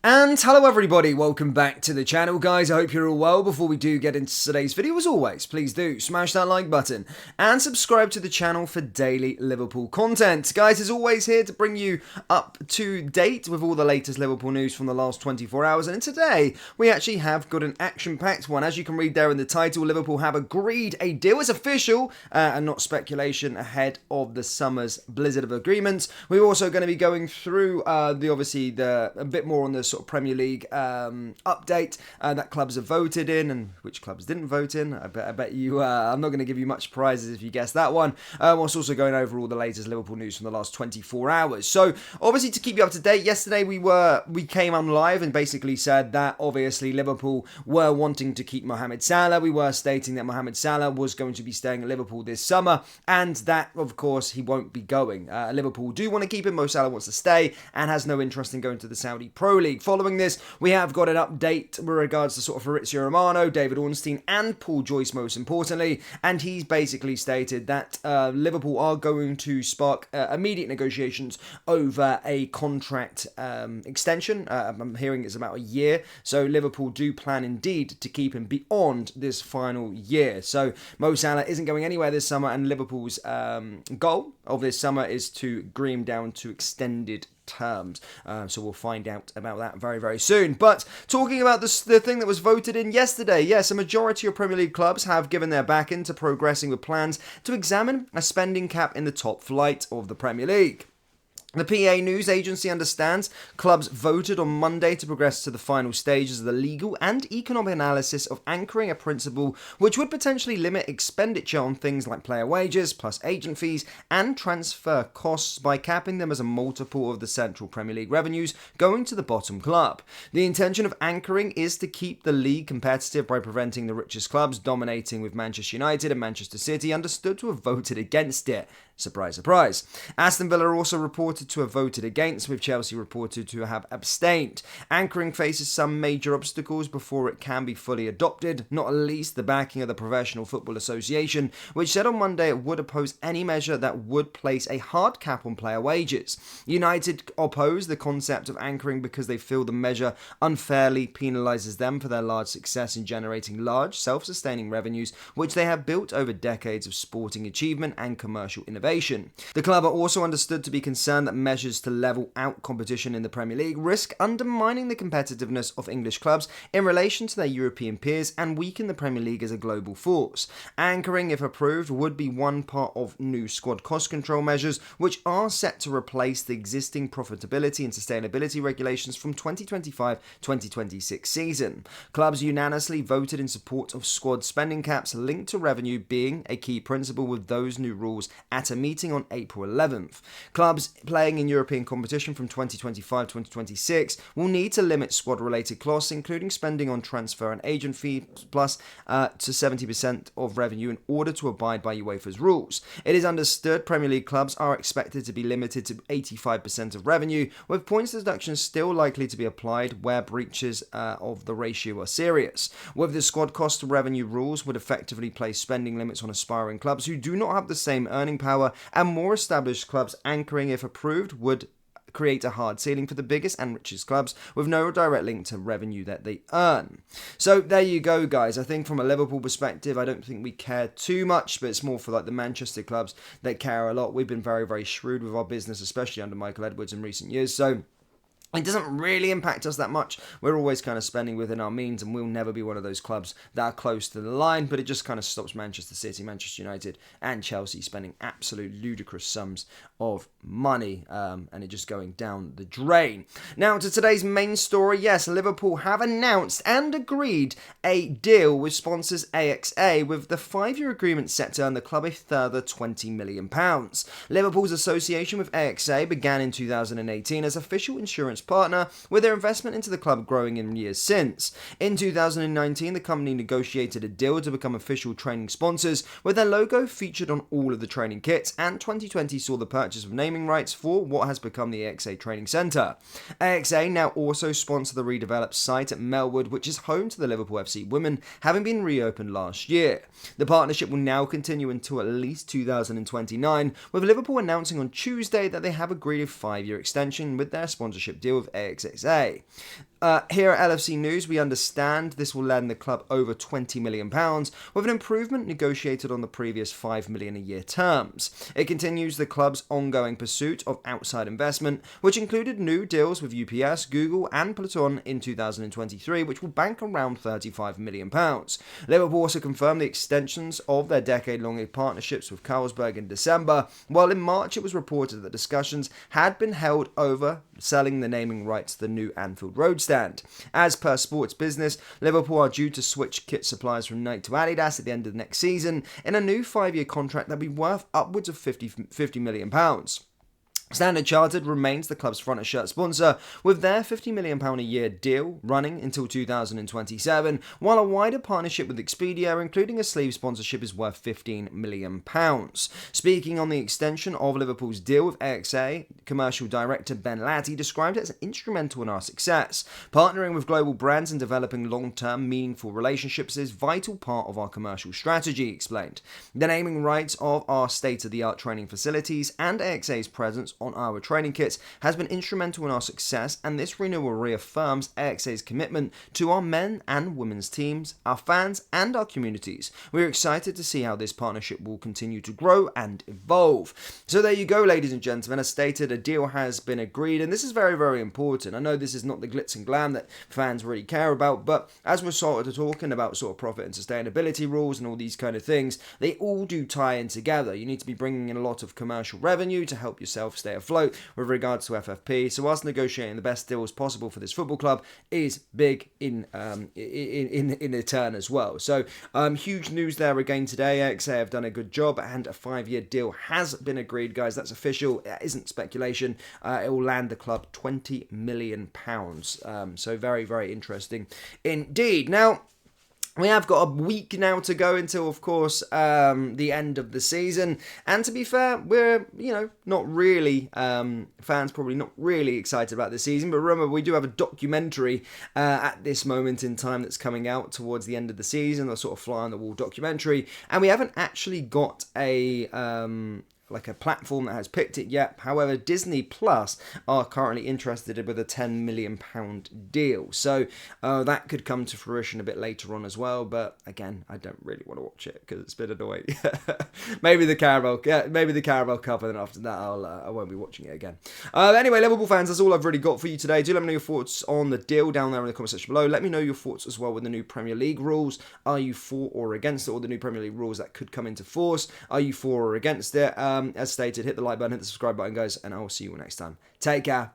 And hello everybody, welcome back to the channel guys. I hope you're all well. Before we do get into today's video, as always, please do smash that like button and subscribe to the channel for daily Liverpool content. Guys, as always, here to bring you up to date with all the latest Liverpool news from the last 24 hours. And today, we actually have got an action-packed one. As you can read there in the title, Liverpool have agreed a deal. It's official and not speculation ahead of the summer's blizzard of agreements. We're also going to be going through a bit more on the sort of Premier League update that clubs have voted in and which clubs didn't vote in. I bet you, I'm not going to give you much prizes if you guess that one. Whilst also going over all the latest Liverpool news from the last 24 hours. So obviously to keep you up to date, yesterday we came on live and basically said that obviously Liverpool were wanting to keep Mohamed Salah. We were stating that Mohamed Salah was going to be staying at Liverpool this summer and that of course he won't be going. Liverpool do want to keep him. Mo Salah wants to stay and has no interest in going to the Saudi Pro League. Following this, we have got an update with regards to sort of Fabrizio Romano, David Ornstein and Paul Joyce most importantly, and he's basically stated that Liverpool are going to spark immediate negotiations over a contract extension. I'm hearing it's about a year, so Liverpool do plan indeed to keep him beyond this final year. So Mo Salah isn't going anywhere this summer, and Liverpool's goal of this summer is to agree him down to extended terms. So we'll find out about that very, very soon. But talking about the thing that was voted in yesterday, yes, a majority of Premier League clubs have given their backing to progressing with plans to examine a spending cap in the top flight of the Premier League. The PA News Agency understands clubs voted on Monday to progress to the final stages of the legal and economic analysis of anchoring a principle which would potentially limit expenditure on things like player wages, plus agent fees and transfer costs by capping them as a multiple of the central Premier League revenues going to the bottom club. The intention of anchoring is to keep the league competitive by preventing the richest clubs dominating, with Manchester United and Manchester City understood to have voted against it. Surprise, surprise. Aston Villa also reported to have voted against, with Chelsea reported to have abstained. Anchoring faces some major obstacles before it can be fully adopted, not least the backing of the Professional Football Association, which said on Monday it would oppose any measure that would place a hard cap on player wages. United oppose the concept of anchoring because they feel the measure unfairly penalises them for their large success in generating large, self-sustaining revenues, which they have built over decades of sporting achievement and commercial innovation. The club are also understood to be concerned that measures to level out competition in the Premier League risk undermining the competitiveness of English clubs in relation to their European peers and weaken the Premier League as a global force. Anchoring, if approved, would be one part of new squad cost control measures, which are set to replace the existing profitability and sustainability regulations from 2025-2026 season. Clubs unanimously voted in support of squad spending caps linked to revenue being a key principle, with those new rules at a meeting on April 11th. Clubs playing in European competition from 2025-2026 will need to limit squad-related costs, including spending on transfer and agent fees, plus to 70% of revenue in order to abide by UEFA's rules. It is understood Premier League clubs are expected to be limited to 85% of revenue, with points deductions still likely to be applied where breaches of the ratio are serious. With the squad cost to revenue rules would effectively place spending limits on aspiring clubs who do not have the same earning power, and more established clubs. Anchoring, if approved, would create a hard ceiling for the biggest and richest clubs with no direct link to revenue that they earn. So there you go, guys. I think from a Liverpool perspective, I don't think we care too much, but it's more for like the Manchester clubs that care a lot. We've been very, very shrewd with our business, especially under Michael Edwards in recent years. So it doesn't really impact us that much. We're always kind of spending within our means, and we'll never be one of those clubs that are close to the line, but it just kind of stops Manchester City, Manchester United and Chelsea spending absolute ludicrous sums of money, and it just going down the drain. Now to today's main story. Yes, Liverpool have announced and agreed a deal with sponsors AXA, with the 5-year agreement set to earn the club a further £20 million. Liverpool's association with AXA began in 2018 as official insurance partner, with their investment into the club growing in years since. In 2019, the company negotiated a deal to become official training sponsors, with their logo featured on all of the training kits, and 2020 saw the purchase of naming rights for what has become the AXA Training Centre. AXA now also sponsor the redeveloped site at Melwood, which is home to the Liverpool FC women, having been reopened last year. The partnership will now continue until at least 2029, with Liverpool announcing on Tuesday that they have agreed a 5-year extension with their sponsorship deal with AXA. Here at LFC News, we understand this will lend the club over £20 million, with an improvement negotiated on the previous £5 million a year terms. It continues the club's ongoing pursuit of outside investment, which included new deals with UPS, Google, and Platon in 2023, which will bank around £35 million. Liverpool also confirmed the extensions of their decade-long partnerships with Carlsberg in December, while in March it was reported that discussions had been held over selling the naming rights to the new Anfield road stand. As per Sports Business, Liverpool are due to switch kit suppliers from Nike to Adidas at the end of the next season in a new 5-year contract that will be worth upwards of £50 million. Standard Chartered remains the club's front of shirt sponsor, with their £50 million a year deal running until 2027, while a wider partnership with Expedia, including a sleeve sponsorship, is worth £15 million. Speaking on the extension of Liverpool's deal with AXA, commercial director Ben Latty described it as instrumental in our success. Partnering with global brands and developing long-term, meaningful relationships is a vital part of our commercial strategy, he explained. The naming rights of our state-of-the-art training facilities and AXA's presence on our training kits has been instrumental in our success, and this renewal reaffirms AXA's commitment to our men and women's teams, our fans, and our communities. We're excited to see how this partnership will continue to grow and evolve. So there you go, ladies and gentlemen. As stated, a deal has been agreed, and this is very, very important. I know this is not the glitz and glam that fans really care about, but as we're sort of talking about sort of profit and sustainability rules and all these kind of things, they all do tie in together. You need to be bringing in a lot of commercial revenue to help yourself stay afloat with regards to FFP. So whilst negotiating the best deals possible for this football club is big in a turn as well. So huge news there again today. AXA have done a good job, and a 5-year deal has been agreed, guys. That's official. It isn't speculation. It will land the club £20 million. So very, very interesting indeed. Now, we have got a week now to go until, of course, the end of the season. And to be fair, we're, not really, fans probably not really excited about this season. But remember, we do have a documentary at this moment in time that's coming out towards the end of the season, a sort of fly-on-the-wall documentary. And we haven't actually got a platform that has picked it yet. However, Disney Plus are currently interested with a £10 million deal. So that could come to fruition a bit later on as well. But again, I don't really want to watch it because it's been annoying. maybe the Carabao Cup, and then after that I won't be watching it again. Anyway, Liverpool fans, that's all I've really got for you today. Do let me know your thoughts on the deal down there in the comment section below. Let me know your thoughts as well with the new Premier League rules. Are you for or against it, or the new Premier League rules that could come into force? Are you for or against it? As stated, hit the like button, hit the subscribe button, guys, and I will see you all next time. Take care.